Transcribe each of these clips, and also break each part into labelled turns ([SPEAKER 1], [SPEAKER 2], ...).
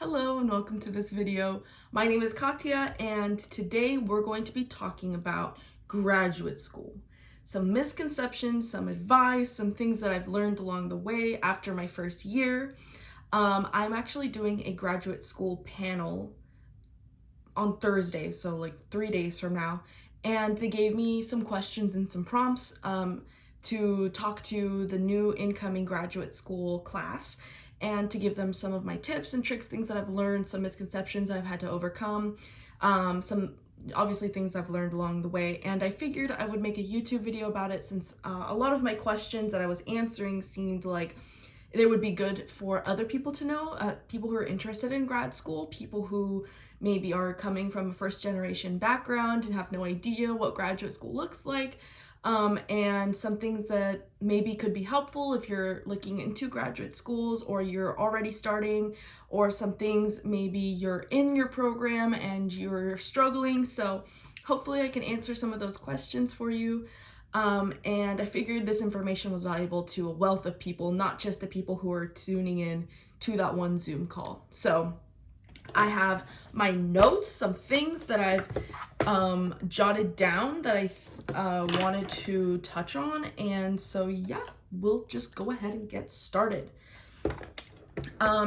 [SPEAKER 1] Hello and welcome to this video. My name is Katya and today we're going to be talking about graduate school. Some misconceptions, some advice, some things that I've learned along the way after my first year. I'm actually doing a graduate school panel on Thursday, so like 3 days from now, and they gave me some questions and some prompts to talk to the new incoming graduate school class and to give them some of my tips and tricks, things that I've learned, some misconceptions I've had to overcome, some obviously things I've learned along the way. And I figured I would make a YouTube video about it since a lot of my questions that I was answering seemed like they would be good for other people to know, people who are interested in grad school, people who maybe are coming from a first generation background and have no idea what graduate school looks like, and some things that maybe could be helpful if you're looking into graduate schools or you're already starting, or some things maybe you're in your program and you're struggling. So hopefully I can answer some of those questions for you. And I figured this information was valuable to a wealth of people, not just the people who are tuning in to that one Zoom call. So I have my notes, some things that I've jotted down that I wanted to touch on. And so yeah, we'll just go ahead and get started.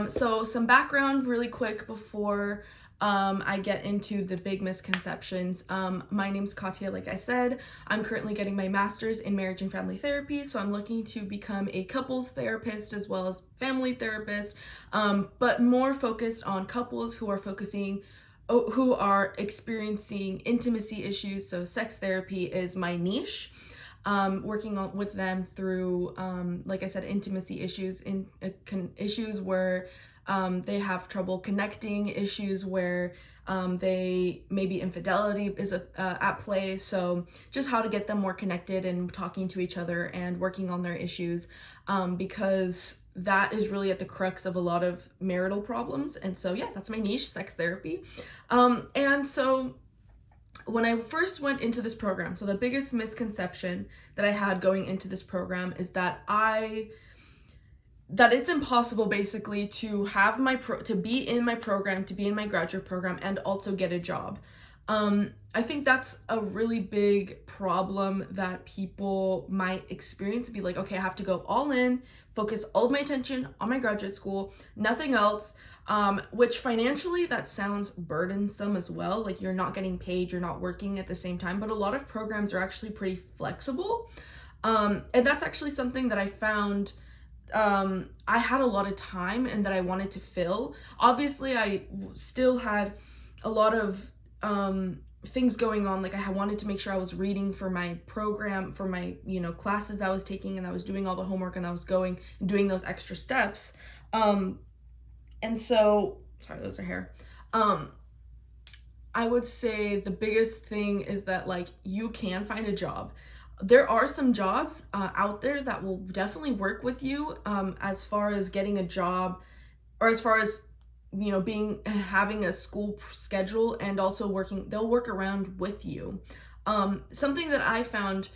[SPEAKER 1] So some background really quick before I get into the big misconceptions. My name's Katya, like I said. I'm currently getting my master's in marriage and family therapy, so I'm looking to become a couples therapist as well as family therapist, but more focused on couples who are experiencing intimacy issues. So sex therapy is my niche. Working with them through, like I said, intimacy issues, issues where they have trouble connecting, issues where maybe infidelity is at play. So just how to get them more connected and talking to each other and working on their issues, because that is really at the crux of a lot of marital problems. And so yeah, that's my niche, sex therapy. And so when I first went into this program, so the biggest misconception that I had going into this program is that it's impossible basically to have to be in my program, to be in my graduate program and also get a job. I think that's a really big problem that people might experience, be like, okay, I have to go all in, focus all of my attention on my graduate school, nothing else, which financially that sounds burdensome as well. Like you're not getting paid, you're not working at the same time, but a lot of programs are actually pretty flexible. And that's actually something that I found I had a lot of time and that I wanted to fill. Obviously, I still had a lot of things going on. Like I wanted to make sure I was reading for my program, for my, classes that I was taking, and I was doing all the homework and I was going and doing those extra steps. And so, sorry, those are hair. I would say the biggest thing is that like you can find a job. There are some jobs out there that will definitely work with you as far as getting a job, or as far as having a school schedule, and also they'll work around with you. Something that I found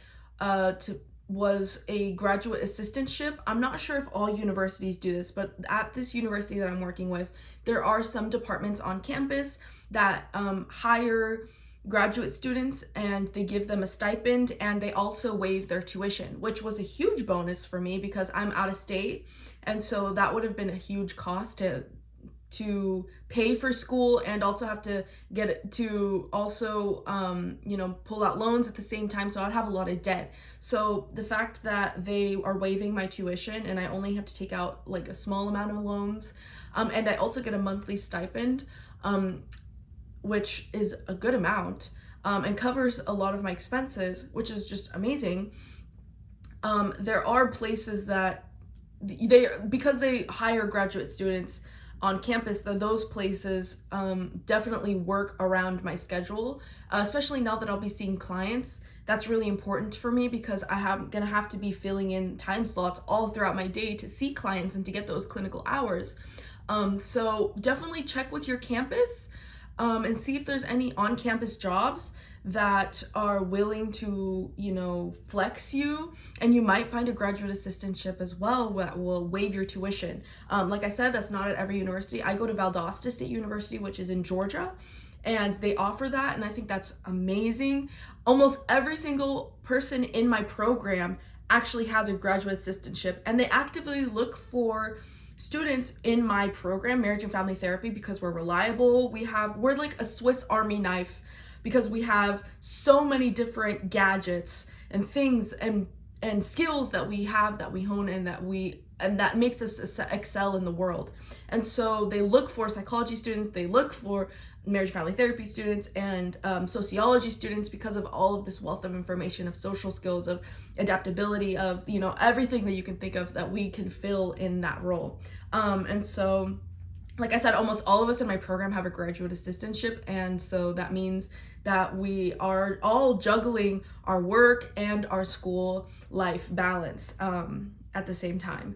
[SPEAKER 1] was a graduate assistantship. I'm not sure if all universities do this, but at this university that I'm working with, there are some departments on campus that hire graduate students, and they give them a stipend, and they also waive their tuition, which was a huge bonus for me because I'm out of state, and so that would have been a huge cost to pay for school, and also have to get it to also pull out loans at the same time, so I'd have a lot of debt. So the fact that they are waiving my tuition and I only have to take out like a small amount of loans, and I also get a monthly stipend, which is a good amount, and covers a lot of my expenses, which is just amazing. There are places that because they hire graduate students on campus, those places definitely work around my schedule, especially now that I'll be seeing clients. That's really important for me because I'm gonna have to be filling in time slots all throughout my day to see clients and to get those clinical hours. So definitely check with your campus. and see if there's any on-campus jobs that are willing to, flex you, and you might find a graduate assistantship as well that will waive your tuition. Like I said, that's not at every university. I go to Valdosta State University, which is in Georgia, and they offer that, and I think that's amazing. Almost every single person in my program actually has a graduate assistantship, and they actively look for students in my program, marriage and family therapy, because we're reliable. We're like a Swiss Army knife, because we have so many different gadgets and things and skills that we have, that we hone, and that makes us excel in the world. And so they look for psychology students, they look for marriage family therapy students, and sociology students, because of all of this wealth of information, of social skills, of adaptability, of everything that you can think of that we can fill in that role. And so, like I said, almost all of us in my program have a graduate assistantship, and so that means that we are all juggling our work and our school life balance at the same time.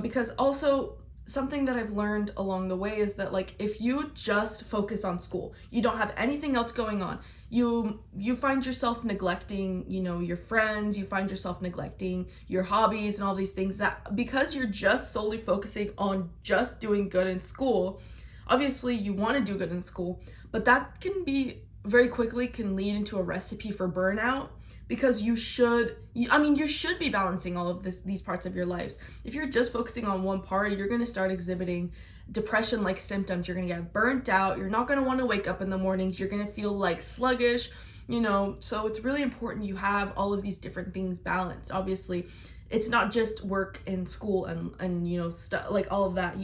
[SPEAKER 1] Because also, something that I've learned along the way is that, like, if you just focus on school, you don't have anything else going on, you find yourself neglecting, your friends, you find yourself neglecting your hobbies and all these things, that because you're just solely focusing on just doing good in school. Obviously, you want to do good in school, but that can lead into a recipe for burnout, because you should be balancing all of these parts of your lives. If you're just focusing on one part, you're going to start exhibiting depression-like symptoms. You're going to get burnt out. You're not going to want to wake up in the mornings. You're going to feel like sluggish, so it's really important you have all of these different things balanced. Obviously, it's not just work and school and stuff like all of that.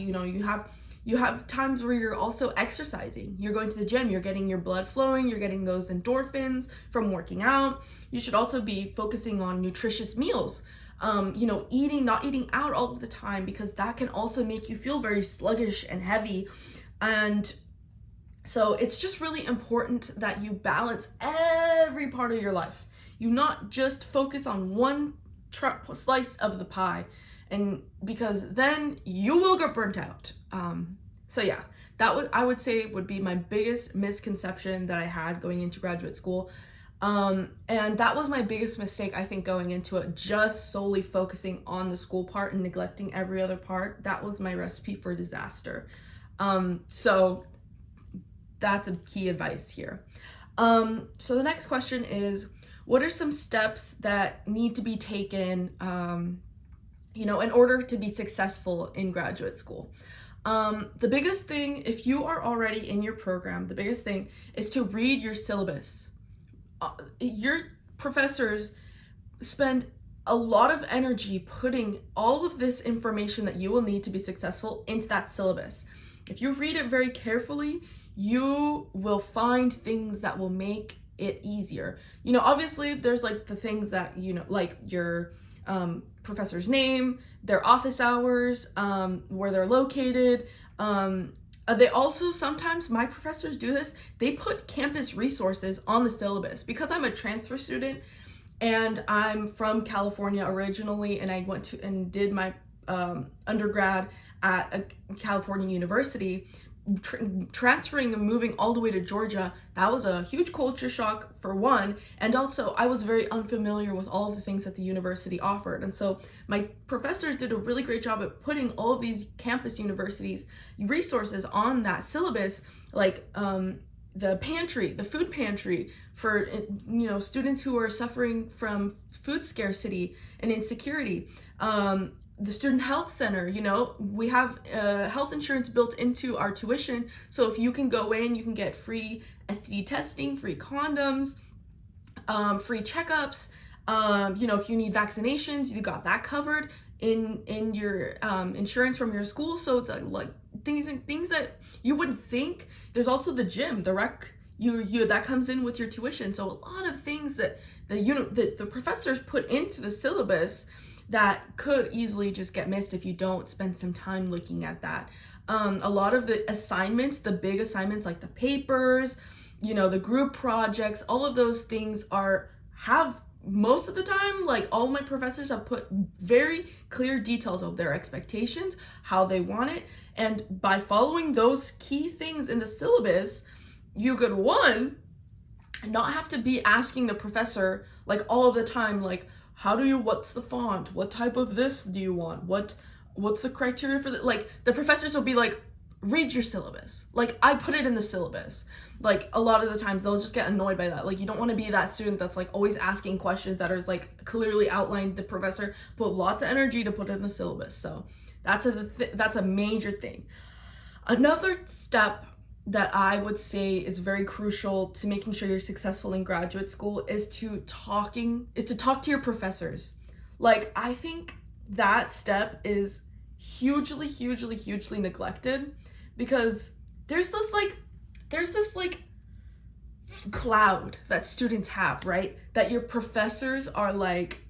[SPEAKER 1] You have times where you're also exercising. You're going to the gym, you're getting your blood flowing, you're getting those endorphins from working out. You should also be focusing on nutritious meals. Not eating out all of the time, because that can also make you feel very sluggish and heavy. And so it's just really important that you balance every part of your life. You not just focus on one slice of the pie, and because then you will get burnt out. So yeah, I would say would be my biggest misconception that I had going into graduate school. And that was my biggest mistake, I think, going into it, just solely focusing on the school part and neglecting every other part. That was my recipe for disaster. So that's a key advice here. So the next question is, what are some steps that need to be taken, in order to be successful in graduate school? The biggest thing, if you are already in your program, the biggest thing is to read your syllabus. Your professors spend a lot of energy putting all of this information that you will need to be successful into that syllabus. If you read it very carefully, you will find things that will make it easier. Obviously there's like the things that, like your professor's name, their office hours, where they're located. They also, sometimes my professors do this, they put campus resources on the syllabus. Because I'm a transfer student and I'm from California originally, and I went to and did my undergrad at a California university, transferring and moving all the way to Georgia, that was a huge culture shock for one, and also I was very unfamiliar with all of the things that the university offered. And so my professors did a really great job at putting all of these campus universities resources on that syllabus, like the food pantry for students who are suffering from food scarcity and insecurity. The student health center, we have health insurance built into our tuition. So if you can go in, you can get free STD testing, free condoms, free checkups. If you need vaccinations, you got that covered in your insurance from your school. So it's like things that you wouldn't think. There's also the gym, the rec. That comes in with your tuition. So a lot of things that the professors put into the syllabus that could easily just get missed if you don't spend some time looking at that. A lot of the assignments, the big assignments like the papers, the group projects, all of those things have most of the time, like all my professors have put very clear details of their expectations, how they want it. And by following those key things in the syllabus, you could, one, not have to be asking the professor like all of the time, like, what's the font? What type of this do you want? What's the criteria for that? Like, the professors will be like, read your syllabus. Like, I put it in the syllabus. Like, a lot of the times they'll just get annoyed by that. Like, you don't want to be that student that's like always asking questions that are like clearly outlined. The professor put lots of energy to put it in the syllabus. So that's a major thing. Another step that I would say is very crucial to making sure you're successful in graduate school is to talk to your professors. Like, I think that step is hugely neglected, because there's this cloud that students have, right? That your professors are like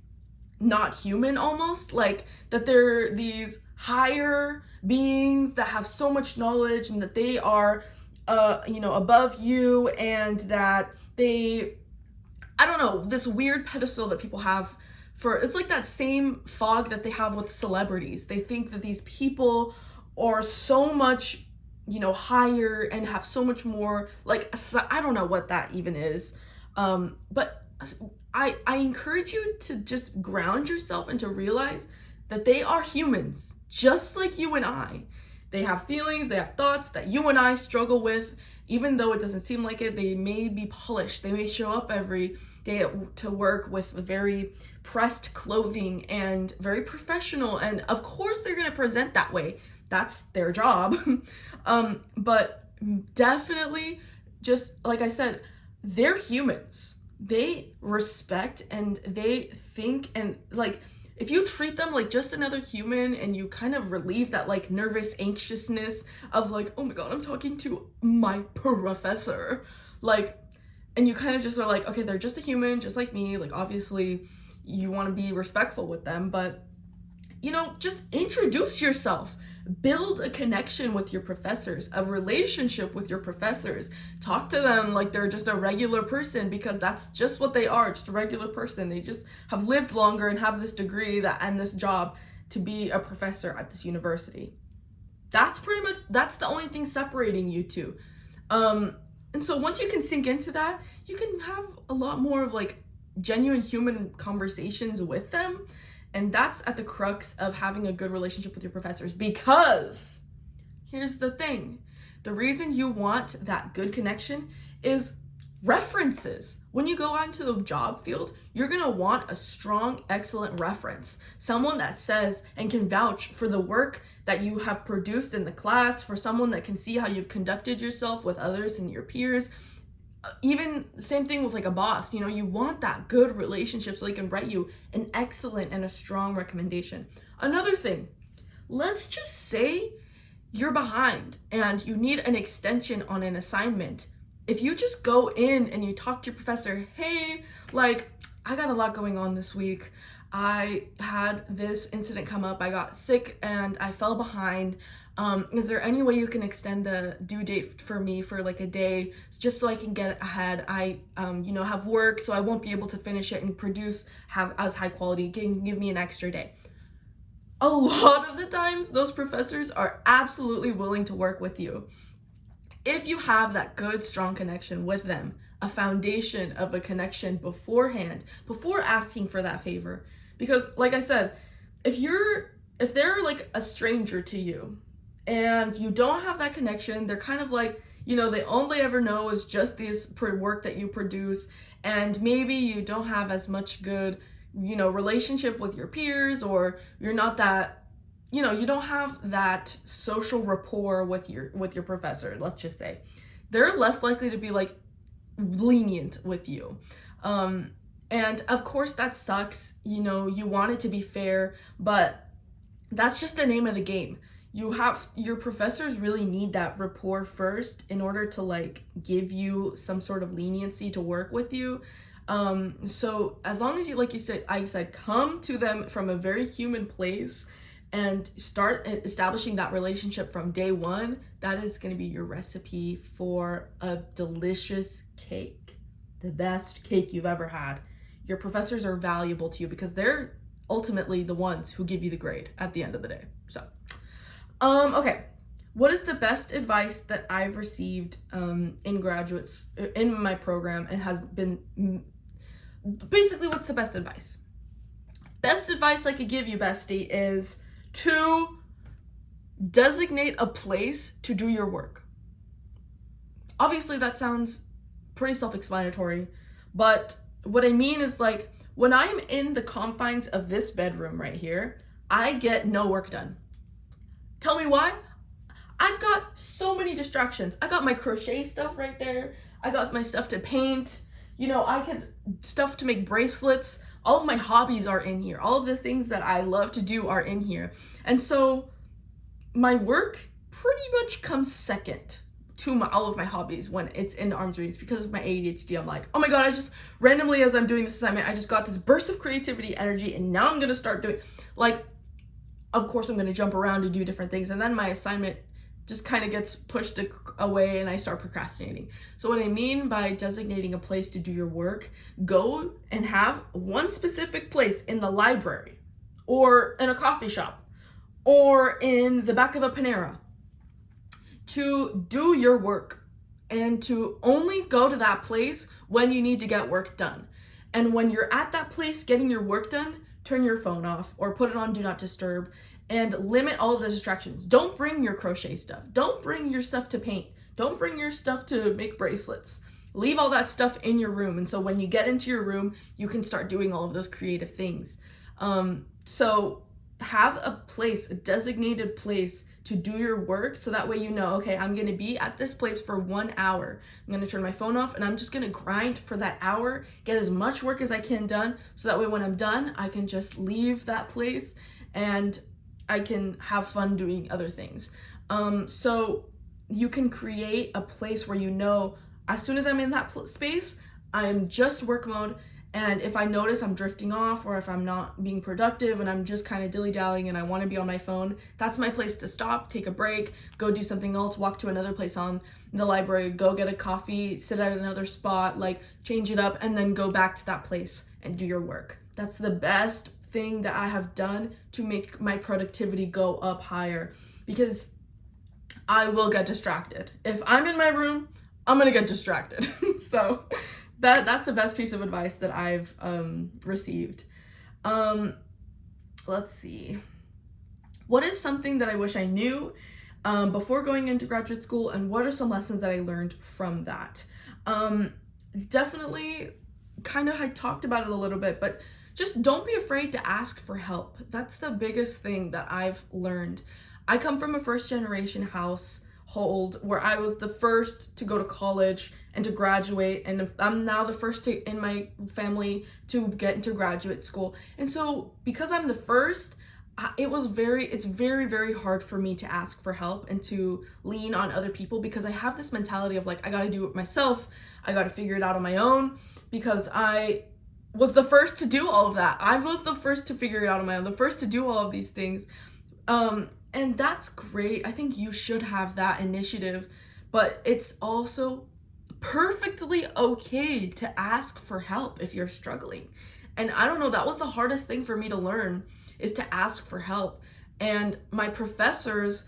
[SPEAKER 1] not human, almost like that they're these higher beings that have so much knowledge, and that they are above you, and that they, I don't know, this weird pedestal that people have for, it's like that same fog that they have with celebrities. They think that these people are so much, higher and have so much more, like, I don't know what that even is. But I encourage you to just ground yourself and to realize that they are humans, just like you and I. They have feelings, they have thoughts that you and I struggle with. Even though it doesn't seem like it, they may be polished. They may show up every day to work with very pressed clothing and very professional. And of course, they're going to present that way. That's their job. But definitely, just like I said, they're humans. They respect and they think, and like, if you treat them like just another human, and you kind of relieve that like nervous anxiousness of like, oh my God, I'm talking to my professor, like, and you kind of just are like, okay, they're just a human, just like me. Like, obviously you want to be respectful with them, but just introduce yourself, build a connection with your professors, a relationship with your professors. Talk to them like they're just a regular person, because that's just what they are, just a regular person. They just have lived longer and have this degree and this job to be a professor at this university. That's the only thing separating you two. And so once you can sink into that, you can have a lot more of like genuine human conversations with them. And that's at the crux of having a good relationship with your professors, because here's the thing. The reason you want that good connection is references. When you go out into the job field, you're going to want a strong, excellent reference. Someone that says and can vouch for the work that you have produced in the class, for someone that can see how you've conducted yourself with others and your peers. Even same thing with like a boss, you want that good relationship so they can write you an excellent and a strong recommendation. Another thing, let's just say you're behind and you need an extension on an assignment. If you just go in and you talk to your professor, hey, like, I got a lot going on this week. I had this incident come up. I got sick and I fell behind. Is there any way you can extend the due date for me for like a day, just so I can get ahead? I, have work, so I won't be able to finish it and have as high quality. Can you give me an extra day? A lot of the times, those professors are absolutely willing to work with you. If you have that good, strong connection with them, a foundation of a connection beforehand, before asking for that favor. Because like I said, if they're like a stranger to you, and you don't have that connection, they're kind of like, they only ever know is just this work that you produce, and maybe you don't have as much good, relationship with your peers, or you're not that, you don't have that social rapport with your professor, let's just say. They're less likely to be like lenient with you. And of course that sucks, you want it to be fair, but that's just the name of the game. Your professors really need that rapport first in order to like give you some sort of leniency to work with you. So as long as I said, come to them from a very human place and start establishing that relationship from day one, that is going to be your recipe for a delicious cake, the best cake you've ever had. Your professors are valuable to you because they're ultimately the ones who give you the grade at the end of the day. So okay, What is the best advice that I've received in graduates in my program, and has been basically, what's the best advice? Best advice I could give you, bestie, is to designate a place to do your work. Obviously, that sounds pretty self-explanatory, but what I mean is, like, when I'm in the confines of this bedroom right here, I get no work done. Tell me why? I've got so many distractions. I got my crochet stuff right there. I got my stuff to paint. I can stuff to make bracelets. All of my hobbies are in here. All of the things that I love to do are in here. And so my work pretty much comes second to all of my hobbies when it's in arm's reach. Because of my ADHD, I'm like, oh my God, I just randomly, as I'm doing this assignment, I just got this burst of creativity energy, and now I'm gonna start doing, like, of course I'm gonna jump around and do different things, and then my assignment just kind of gets pushed away and I start procrastinating. So what I mean by designating a place to do your work, go and have one specific place in the library, or in a coffee shop, or in the back of a Panera, to do your work, and to only go to that place when you need to get work done. And when you're at that place getting your work done, turn your phone off or put it on do not disturb, and limit all of the distractions. Don't bring your crochet stuff. Don't bring your stuff to paint. Don't bring your stuff to make bracelets. Leave all that stuff in your room. And so when you get into your room, you can start doing all of those creative things. So have a place, a designated place to do your work, so that way you know, okay, I'm gonna be at this place for 1 hour. I'm gonna turn my phone off and I'm just gonna grind for that hour, get as much work as I can done, so that way when I'm done, I can just leave that place and I can have fun doing other things. So you can create a place where, as soon as I'm in that space, I'm just work mode. And if I notice I'm drifting off, or if I'm not being productive and I'm just kind of dilly-dallying and I want to be on my phone, that's my place to stop, take a break, go do something else, walk to another place on the library, go get a coffee, sit at another spot, like change it up, and then go back to that place and do your work. That's the best thing that I have done to make my productivity go up higher, because I will get distracted. If I'm in my room, I'm gonna get distracted. So that's the best piece of advice that I've received. Let's see. What is something that I wish I knew before going into graduate school, and what are some lessons that I learned from that? Definitely, I talked about it a little bit, but just don't be afraid to ask for help. That's the biggest thing that I've learned. I come from a first generation household where I was the first to go to college and to graduate, and I'm now the first in my family to get into graduate school. And so because I'm the first, it's very, very hard for me to ask for help and to lean on other people, because I have this mentality of like, I gotta do it myself, I gotta figure it out on my own, because I was the first to do all of that. I was the first to figure it out on my own, the first to do all of these things. And that's great. I think you should have that initiative, but it's also perfectly okay to ask for help if you're struggling. And I don't know, that was the hardest thing for me to learn, is to ask for help. And my professors,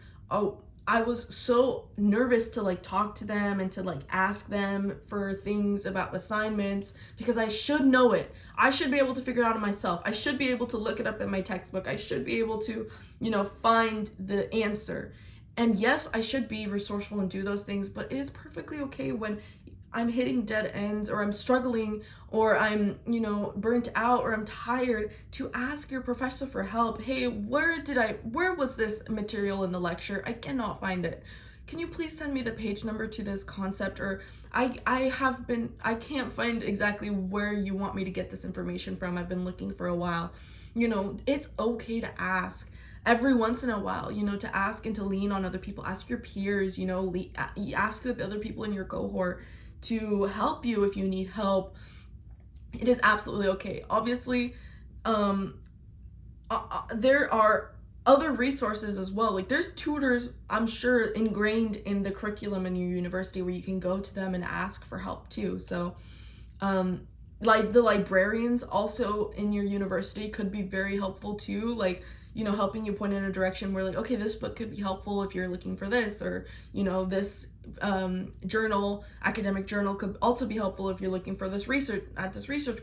[SPEAKER 1] I was so nervous to like talk to them and to like ask them for things about assignments, because I should know it. I should be able to figure it out on myself. I should be able to look it up in my textbook. I should be able to, find the answer. And yes, I should be resourceful and do those things, but it is perfectly okay when I'm hitting dead ends, or I'm struggling, or I'm, burnt out, or I'm tired, to ask your professor for help. Hey, where was this material in the lecture? I cannot find it. Can you please send me the page number to this concept? Or I can't find exactly where you want me to get this information from. I've been looking for a while. It's okay to ask every once in a while, to ask and to lean on other people. Ask your peers, ask the other people in your cohort to help you if you need help. It is absolutely okay. Obviously, there are other resources as well. Like, there's tutors, I'm sure, ingrained in the curriculum in your university where you can go to them and ask for help too. So, like the librarians also in your university could be very helpful too. Like, helping you point in a direction where like, okay, this book could be helpful if you're looking for this, or, this academic journal could also be helpful if you're looking for this research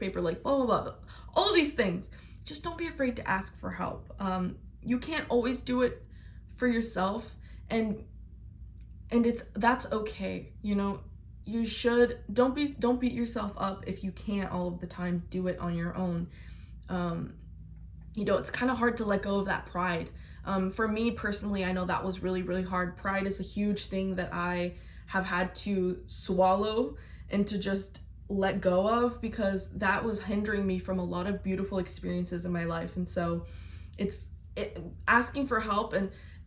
[SPEAKER 1] paper, like blah, blah, blah. All of these things. Just don't be afraid to ask for help. You can't always do it for yourself, and that's okay. You should don't beat yourself up if you can't all of the time do it on your own. It's kind of hard to let go of that pride. For me personally, I know that was really, really hard. Pride is a huge thing that I have had to swallow and to just let go of, because that was hindering me from a lot of beautiful experiences in my life. And so asking for help,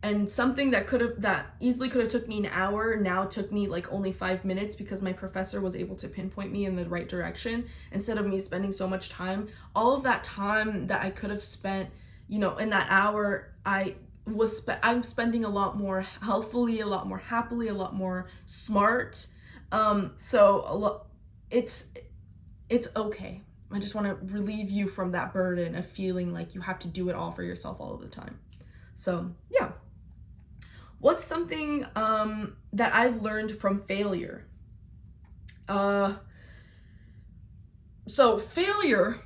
[SPEAKER 1] and something that easily could have took me an hour now took me like only 5 minutes, because my professor was able to pinpoint me in the right direction instead of me spending so much time. All of that time that I could have spent, in that hour, I'm spending a lot more healthfully, a lot more happily, a lot more smart. It's okay. I just want to relieve you from that burden of feeling like you have to do it all for yourself all of the time. So yeah. What's something that I've learned from failure? So failure,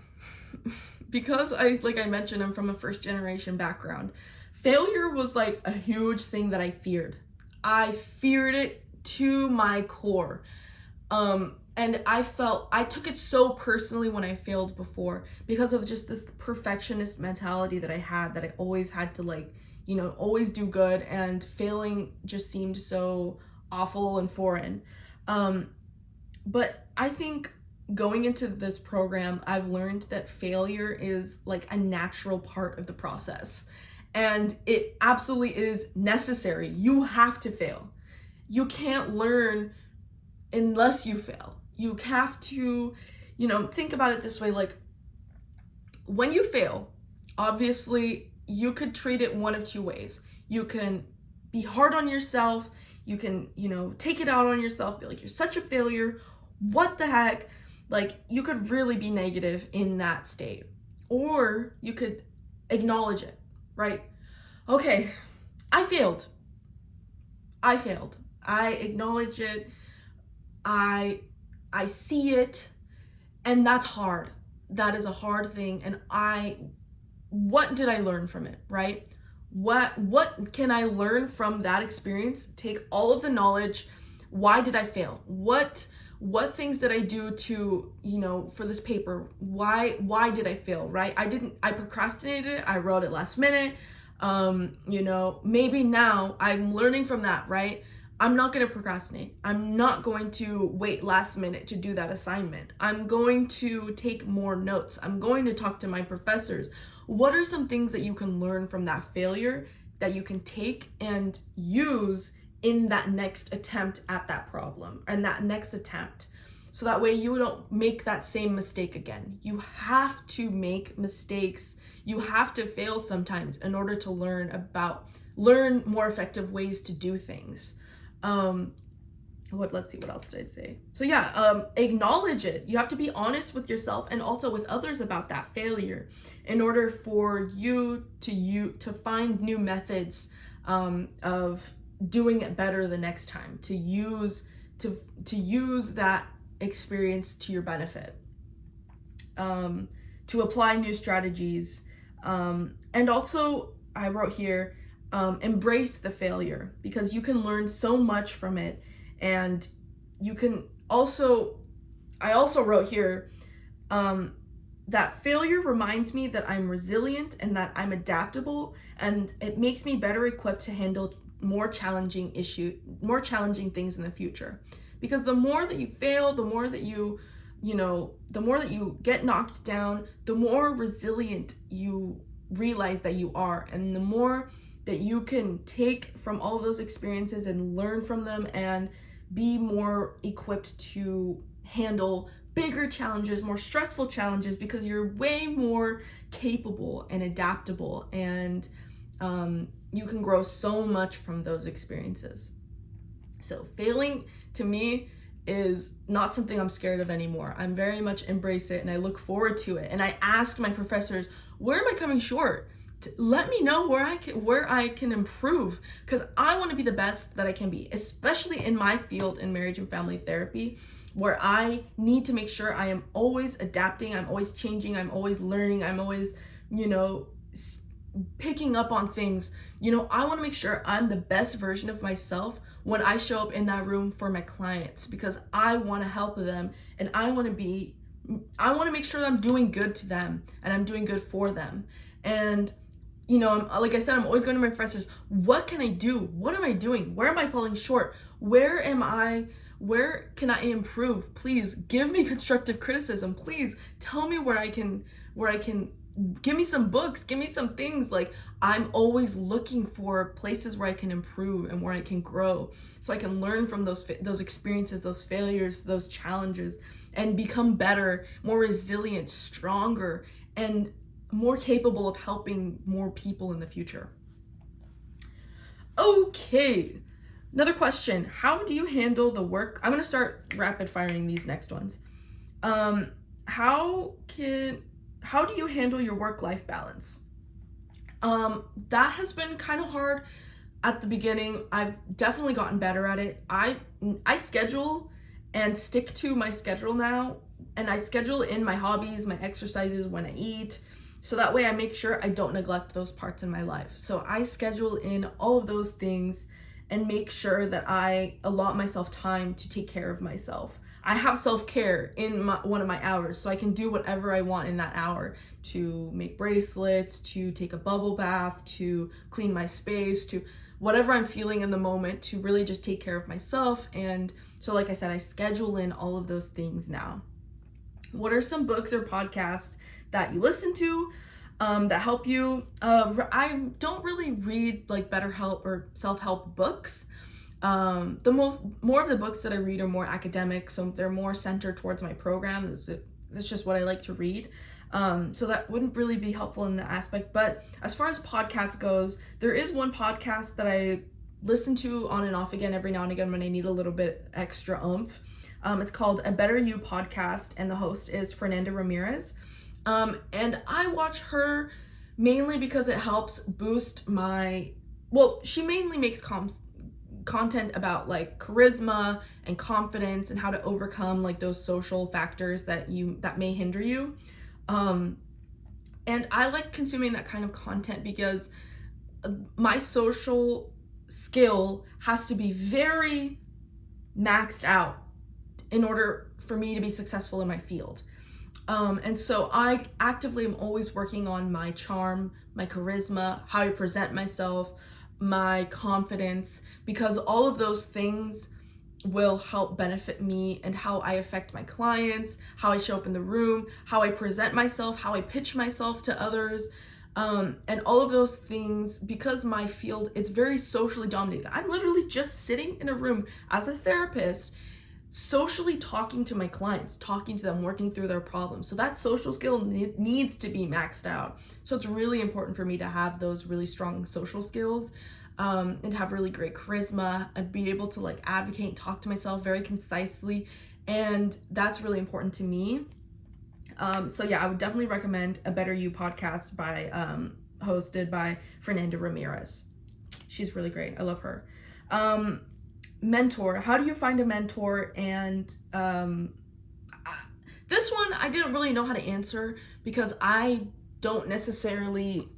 [SPEAKER 1] because like I mentioned, I'm from a first generation background. Failure was like a huge thing that I feared. I feared it to my core. And I took it so personally when I failed before, because of just this perfectionist mentality that I had, that I always had to always do good, and failing just seemed so awful and foreign. But I think going into this program, I've learned that failure is like a natural part of the process, and it absolutely is necessary. You have to fail. You can't learn unless you fail. You have to, think about it this way, like when you fail, obviously you could treat it one of two ways. You can be hard on yourself. You can, take it out on yourself, be like, you're such a failure. What the heck? Like, you could really be negative in that state. Or you could acknowledge it, right? Okay, I failed. I acknowledge it. I see it, and that's hard. That is a hard thing. And what did I learn from it, right? What can I learn from that experience? Take all of the knowledge. Why did I fail? What things did I do to, for this paper? Why did I fail, right? I procrastinated. I wrote it last minute. Maybe now I'm learning from that, right? I'm not going to procrastinate. I'm not going to wait last minute to do that assignment. I'm going to take more notes. I'm going to talk to my professors. What are some things that you can learn from that failure that you can take and use in that next attempt at that problem, and that next attempt? So that way you don't make that same mistake again. You have to make mistakes. You have to fail sometimes in order to learn more effective ways to do things. Let's see, what else did I say? So yeah, acknowledge it. You have to be honest with yourself and also with others about that failure in order for you to find new methods of doing it better the next time, to use that experience to your benefit, to apply new strategies, and also I wrote here, embrace the failure, because you can learn so much from it. And you can also, I also wrote here, that failure reminds me that I'm resilient and that I'm adaptable, and it makes me better equipped to handle more challenging things in the future. Because the more that you fail, the more that you get knocked down, the more resilient you realize that you are, and the more that you can take from all of those experiences and learn from them and be more equipped to handle bigger challenges, more stressful challenges, because you're way more capable and adaptable, and you can grow so much from those experiences. So failing, to me, is not something I'm scared of anymore. I'm very much embrace it, and I look forward to it. And I ask my professors, where am I coming short? let me know where I can improve, because I want to be the best that I can be, especially in my field in marriage and family therapy, where I need to make sure I am always adapting, I'm always changing, I'm always learning, I'm always, picking up on things. I want to make sure I'm the best version of myself when I show up in that room for my clients, because I want to help them, and I want to make sure that I'm doing good to them and I'm doing good for them. And like I said, I'm always going to my professors. What can I do? What am I doing? Where am I falling short? Where can I improve? Please give me constructive criticism. Please tell me where I can give me some books, give me some things. Like, I'm always looking for places where I can improve and where I can grow, so I can learn from those experiences, those failures, those challenges, and become better, more resilient, stronger, and more capable of helping more people in the future. Okay, another question. How do you handle the work? I'm going to start rapid firing these next ones. How do you handle your work-life balance? That has been kind of hard at the beginning. I've definitely gotten better at it. I schedule and stick to my schedule now, and I schedule in my hobbies, my exercises, when I eat, so that way I make sure I don't neglect those parts in my life. So I schedule in all of those things and make sure that I allot myself time to take care of myself. I have self-care in one of my hours, so I can do whatever I want in that hour, to make bracelets, to take a bubble bath, to clean my space, to whatever I'm feeling in the moment, to really just take care of myself. And so, like I said, I schedule in all of those things now. What are some books or podcasts that you listen to that help you? I don't really read like BetterHelp or self-help books. More of the books that I read are more academic, so they're more centered towards my program. That's just what I like to read. So that wouldn't really be helpful in that aspect. But as far as podcasts goes, there is one podcast that I listen to on and off again every now and again when I need a little bit extra oomph. It's called A Better You Podcast, and the host is Fernanda Ramirez. And I watch her mainly because it helps boost she mainly makes content about like charisma and confidence and how to overcome like those social factors that may hinder you. And I like consuming that kind of content because my social skill has to be very maxed out in order for me to be successful in my field. And so I actively am always working on my charm, my charisma, how I present myself, my confidence, because all of those things will help benefit me and how I affect my clients, how I show up in the room, how I present myself, how I pitch myself to others, and all of those things. Because my field, it's very socially dominated. I'm literally just sitting in a room as a therapist, socially talking to my clients, talking to them, working through their problems. So that social skill needs to be maxed out. So it's really important for me to have those really strong social skills, and have really great charisma and be able to like advocate and talk to myself very concisely. And that's really important to me. So yeah, I would definitely recommend A Better You podcast hosted by Fernanda Ramirez. She's really great. I love her. Mentor. How do you find a mentor? And this one I didn't really know how to answer because I don't necessarily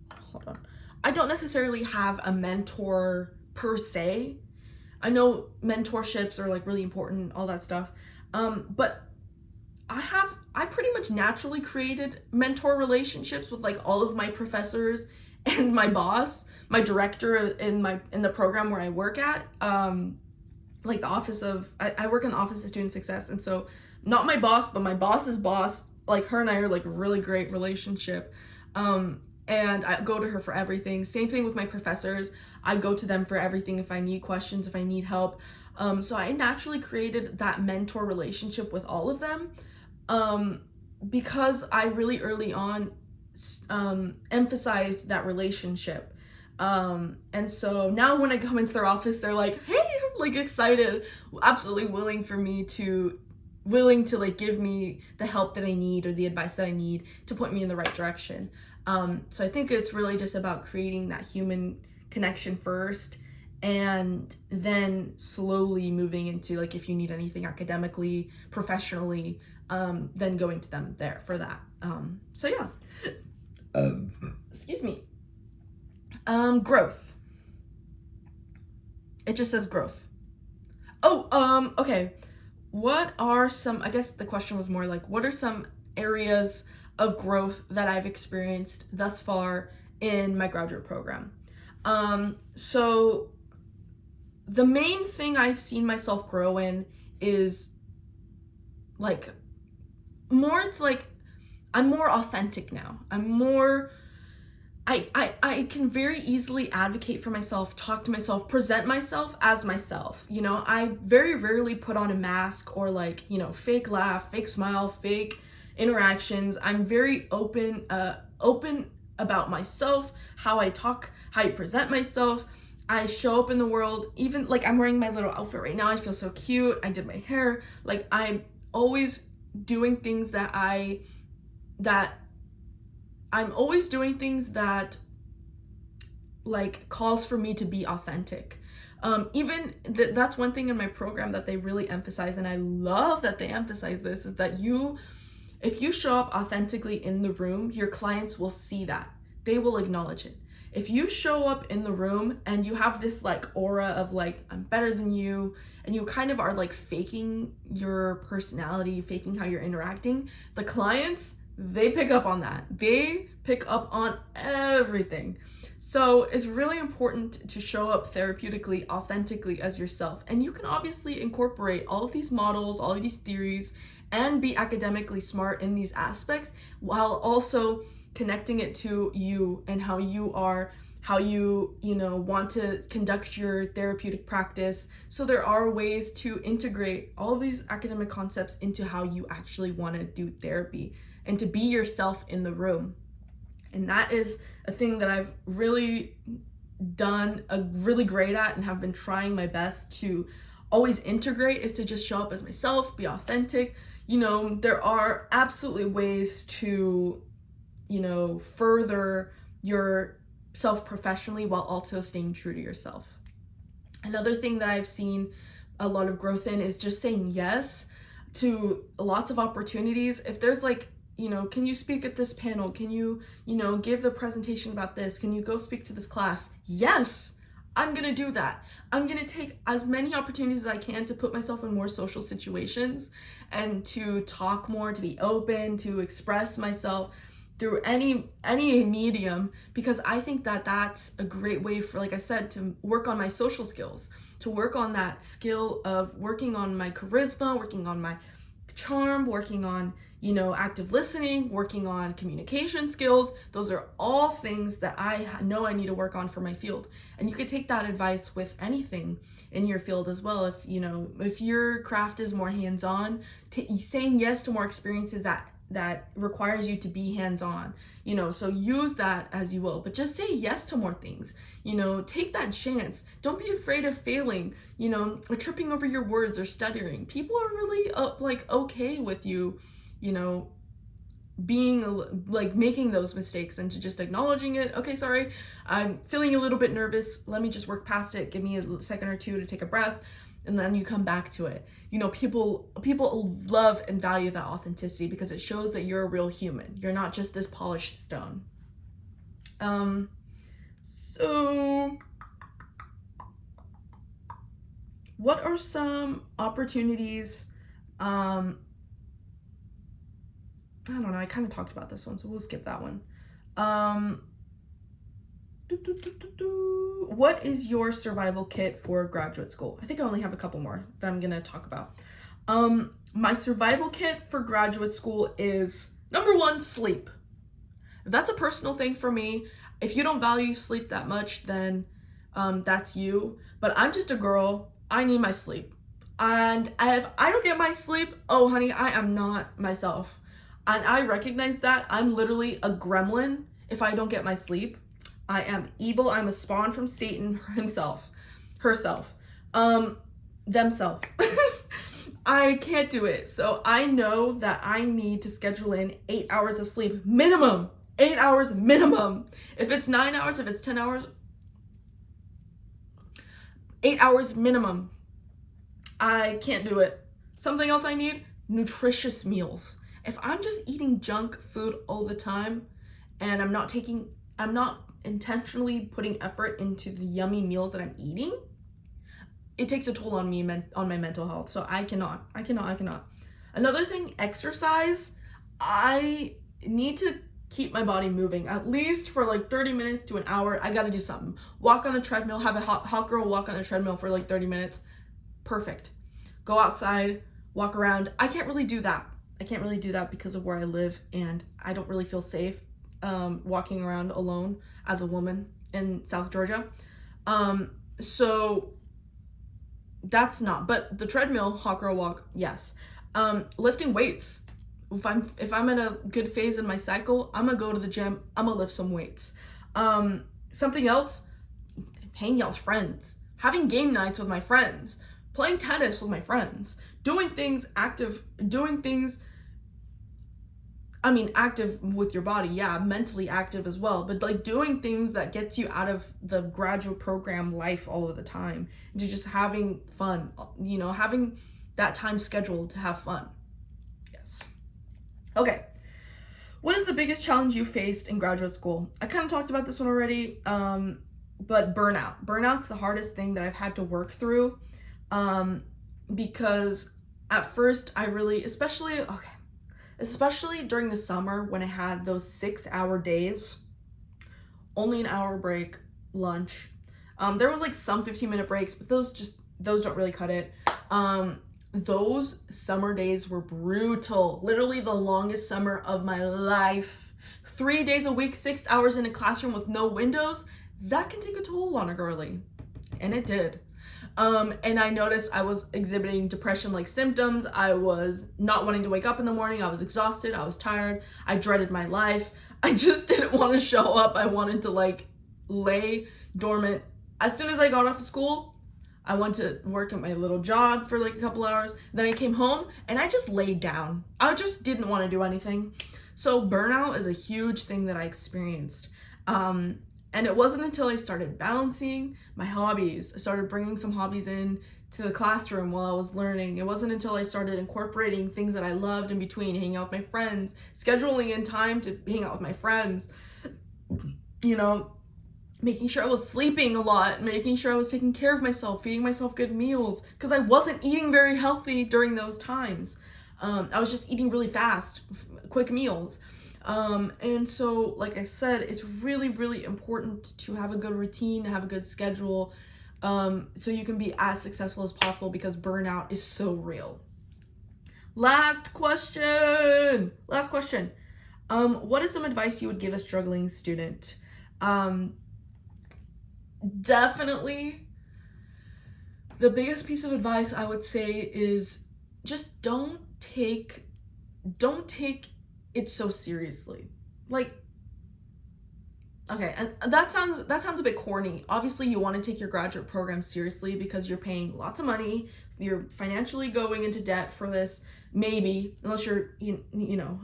[SPEAKER 1] have a mentor per se. I know mentorships are like really important, all that stuff. But I pretty much naturally created mentor relationships with like all of my professors and my boss, my director in the program where I work at. Like the office of, I work in the office of student success. And so not my boss, but my boss's boss, like her and I are like a really great relationship. And I go to her for everything. Same thing with my professors. I go to them for everything if I need questions, if I need help. So I naturally created that mentor relationship with all of them, because I really early on emphasized that relationship. And so now when I come into their office, they're like, hey, I'm like excited, absolutely willing to like give me the help that I need or the advice that I need to point me in the right direction. So I think it's really just about creating that human connection first, and then slowly moving into, like, if you need anything academically, professionally, then going to them there for that. So yeah. Excuse me. Growth. It just says growth. Oh, okay. What are some, I guess the question was more like, what are some areas of growth that I've experienced thus far in my graduate program? So the main thing I've seen myself grow in is like it's like I'm more authentic now. I can very easily advocate for myself, talk to myself, present myself as myself. I very rarely put on a mask or like, fake laugh, fake smile, fake interactions. I'm very open about myself, how I talk, how I present myself. I show up in the world, even like I'm wearing my little outfit right now. I feel so cute. I did my hair. Like, I'm always doing things I'm always doing things that like calls for me to be authentic. That's one thing in my program that they really emphasize, and I love that they emphasize this, is that if you show up authentically in the room, your clients will see that. They will acknowledge it. If you show up in the room and you have this like aura of like, I'm better than you, and you kind of are like faking your personality, faking how you're interacting, the clients, they pick up on that. They pick up on everything. So it's really important to show up therapeutically, authentically as yourself. And you can obviously incorporate all of these models, all of these theories, and be academically smart in these aspects while also connecting it to you and how you are, how you want to conduct your therapeutic practice. So there are ways to integrate all of these academic concepts into how you actually want to do therapy and to be yourself in the room. And that is a thing that I've really done a really great at and have been trying my best to always integrate, is to just show up as myself, be authentic. There are absolutely ways to, further yourself professionally while also staying true to yourself. Another thing that I've seen a lot of growth in is just saying yes to lots of opportunities. If there's like, can you speak at this panel? Can you, give the presentation about this? Can you go speak to this class? Yes, I'm gonna do that. I'm gonna take as many opportunities as I can to put myself in more social situations and to talk more, to be open, to express myself through any medium, because I think that that's a great way for, like I said, to work on my social skills, to work on that skill of working on my charisma, working on my charm, working on, active listening, working on communication skills. Those are all things that I know I need to work on for my field. And you could take that advice with anything in your field as well. If your craft is more hands-on, saying yes to more experiences that requires you to be hands-on, so use that as you will, but just say yes to more things. Take that chance. Don't be afraid of failing, or tripping over your words or stuttering. People are really okay with you, being like making those mistakes, and to just acknowledging it. Okay, sorry, I'm feeling a little bit nervous. Let me just work past it. Give me a second or two to take a breath, and then you come back to it. People love and value that authenticity because it shows that you're a real human. You're not just this polished stone. So what are some opportunities? I don't know, I kind of talked about this one, so we'll skip that one. What is your survival kit for graduate school? I think I only have a couple more that I'm gonna talk about. My survival kit for graduate school is, number one, sleep. That's a personal thing for me. If you don't value sleep that much, then that's you. But I'm just a girl. I need my sleep. And if I don't get my sleep, oh honey, I am not myself. And I recognize that. I'm literally a gremlin if I don't get my sleep. I am evil. I'm a spawn from Satan himself, herself, themself. I can't do it. So I know that I need to schedule in 8 hours of sleep minimum 8 hours minimum. If it's 9 hours, if it's 10 hours, 8 hours minimum. I can't do it. Something else I need, nutritious meals. If I'm just eating junk food all the time and I'm not intentionally putting effort into the yummy meals that I'm eating, it takes a toll on me, on my mental health. So I cannot. Another thing, exercise. I need to keep my body moving at least for like 30 minutes to an hour. I gotta do something. Walk on the treadmill, have a hot girl walk on the treadmill for like 30 minutes. Perfect. Go outside, walk around. I can't really do that because of where I live, and I don't really feel safe walking around alone as a woman in South Georgia. So that's not, but the treadmill, hot girl walk, yes. Lifting weights. If I'm in a good phase in my cycle, I'm gonna go to the gym, I'm gonna lift some weights. Something else, hanging out with friends, having game nights with my friends, playing tennis with my friends, doing things active with your body, yeah, mentally active as well, but like doing things that gets you out of the graduate program life all of the time, to just having fun, having that time scheduled to have fun. Yes. Okay. What is the biggest challenge you faced in graduate school? I kind of talked about this one already, but burnout. Burnout's the hardest thing that I've had to work through, because at first I really, especially during the summer when I had those 6-hour days, only an hour break, lunch. There was like some 15-minute breaks, but those don't really cut it. Those summer days were brutal. Literally the longest summer of my life. 3 days a week, 6 hours in a classroom with no windows. That can take a toll on a girly. And it did. And I noticed I was exhibiting depression-like symptoms. I was not wanting to wake up in the morning. I was exhausted. I was tired. I dreaded my life. I just didn't want to show up. I wanted to like lay dormant. As soon as I got off of school, I went to work at my little job for like a couple hours. Then I came home and I just laid down. I just didn't want to do anything. So burnout is a huge thing that I experienced. And it wasn't until I started balancing my hobbies, I started bringing some hobbies in to the classroom while I was learning. It wasn't until I started incorporating things that I loved in between, hanging out with my friends, scheduling in time to hang out with my friends, making sure I was sleeping a lot, making sure I was taking care of myself, feeding myself good meals, because I wasn't eating very healthy during those times. I was just eating really fast, quick meals. And so, like I said, it's really, really important to have a good routine, have a good schedule, so you can be as successful as possible, because burnout is so real. Last question. What is some advice you would give a struggling student? Definitely the biggest piece of advice I would say is just don't take it so seriously. Like, okay, and that sounds a bit corny. Obviously, you want to take your graduate program seriously because you're paying lots of money. You're financially going into debt for this, maybe, unless you're,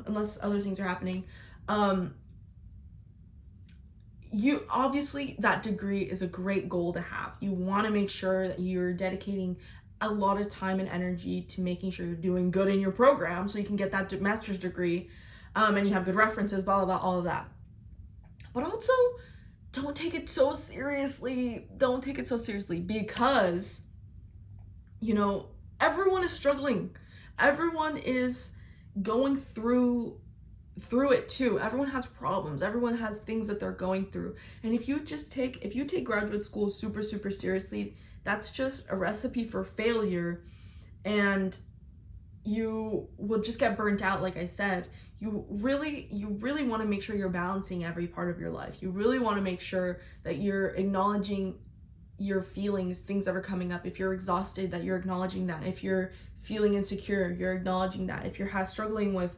[SPEAKER 1] unless other things are happening. You obviously, that degree is a great goal to have. You want to make sure that you're dedicating a lot of time and energy to making sure you're doing good in your program so you can get that master's degree, and you have good references, blah, blah, blah, all of that. But also, don't take it so seriously. Because, everyone is struggling. Everyone is going through it too. Everyone has problems. Everyone has things that they're going through. And if you take graduate school super, super seriously, that's just a recipe for failure, and you will just get burnt out. Like I said, you really want to make sure you're balancing every part of your life. You really want to make sure that you're acknowledging your feelings, things that are coming up. If you're exhausted, that you're acknowledging that. If you're feeling insecure, you're acknowledging that. If you're struggling with,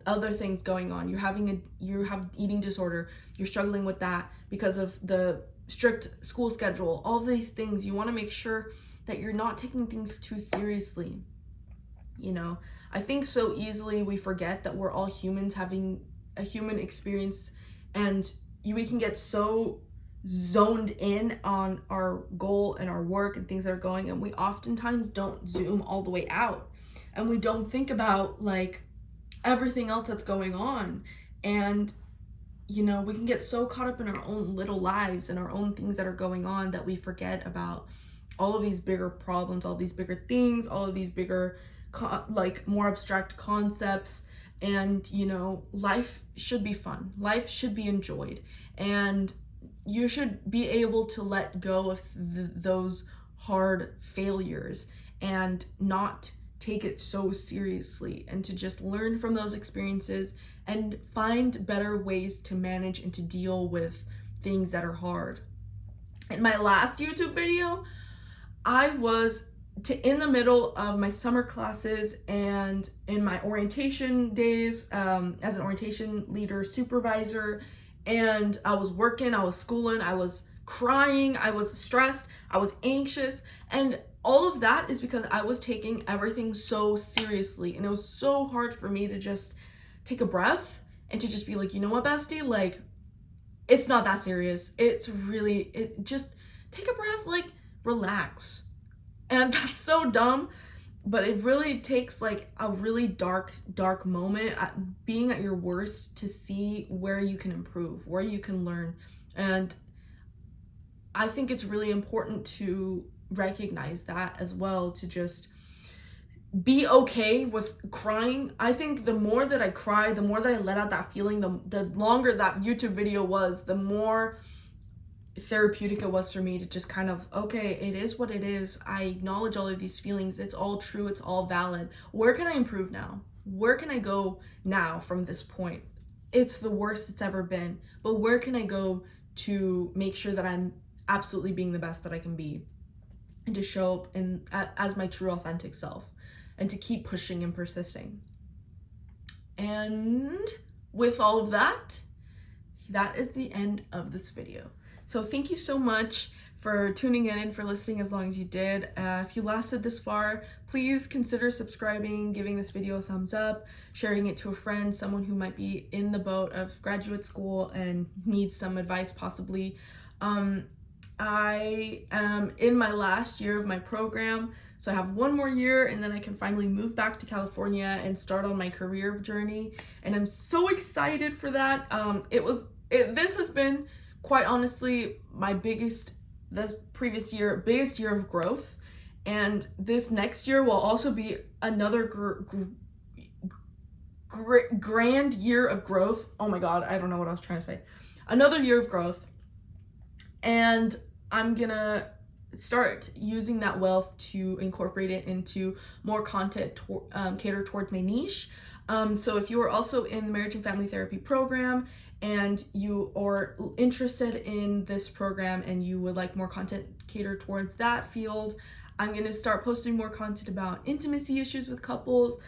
[SPEAKER 1] other things going on, you have eating disorder, you're struggling with that because of the strict school schedule, all of these things, you want to make sure that you're not taking things too seriously. I think so easily we forget that we're all humans having a human experience, and we can get so zoned in on our goal and our work and things that are going, and we oftentimes don't zoom all the way out, and we don't think about like everything else that's going on. And we can get so caught up in our own little lives and our own things that are going on that we forget about all of these bigger problems, all these bigger things, all of these bigger like more abstract concepts. And life should be fun, life should be enjoyed, and you should be able to let go of those hard failures and not take it so seriously, and to just learn from those experiences and find better ways to manage and to deal with things that are hard. In my last YouTube video, I was in the middle of my summer classes and in my orientation days as an orientation leader supervisor, and I was working, I was schooling, I was crying, I was stressed, I was anxious, and all of that is because I was taking everything so seriously, and it was so hard for me to just take a breath and to just be like, you know what, bestie, like, it's not that serious. Just take a breath, like, relax. And that's so dumb, but it really takes like a really dark moment, being at your worst, to see where you can improve, where you can learn. And I think it's really important to recognize that as well, to just be okay with crying. I think the more that I cried, the more that I let out that feeling, the longer that YouTube video was, the more therapeutic it was for me to just kind of, okay, it is what it is. I acknowledge all of these feelings. It's all true. It's all valid. Where can I improve now? Where can I go now from this point? It's the worst it's ever been, but where can I go to make sure that I'm absolutely being the best that I can be, and to show up as my true authentic self, and to keep pushing and persisting. And with all of that, that is the end of this video. So thank you so much for tuning in and for listening as long as you did. If you lasted this far, please consider subscribing, giving this video a thumbs up, sharing it to a friend, someone who might be in the boat of graduate school and needs some advice possibly. I am in my last year of my program, so I have one more year and then I can finally move back to California and start on my career journey, and I'm so excited for that. This has been, quite honestly, the previous year, biggest year of growth, and this next year will also be another grand year of growth. Oh my god, I don't know what I was trying to say. Another year of growth, and I'm gonna start using that wealth to incorporate it into more content catered towards my niche. So if you are also in the marriage and family therapy program and you are interested in this program and you would like more content catered towards that field, I'm going to start posting more content about intimacy issues with couples,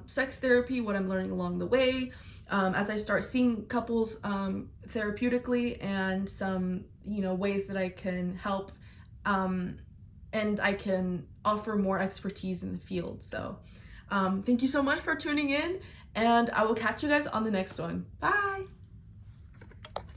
[SPEAKER 1] sex therapy, what I'm learning along the way, as I start seeing couples therapeutically, and some ways that I can help, and I can offer more expertise in the field. So thank you so much for tuning in, and I will catch you guys on the next one. Bye!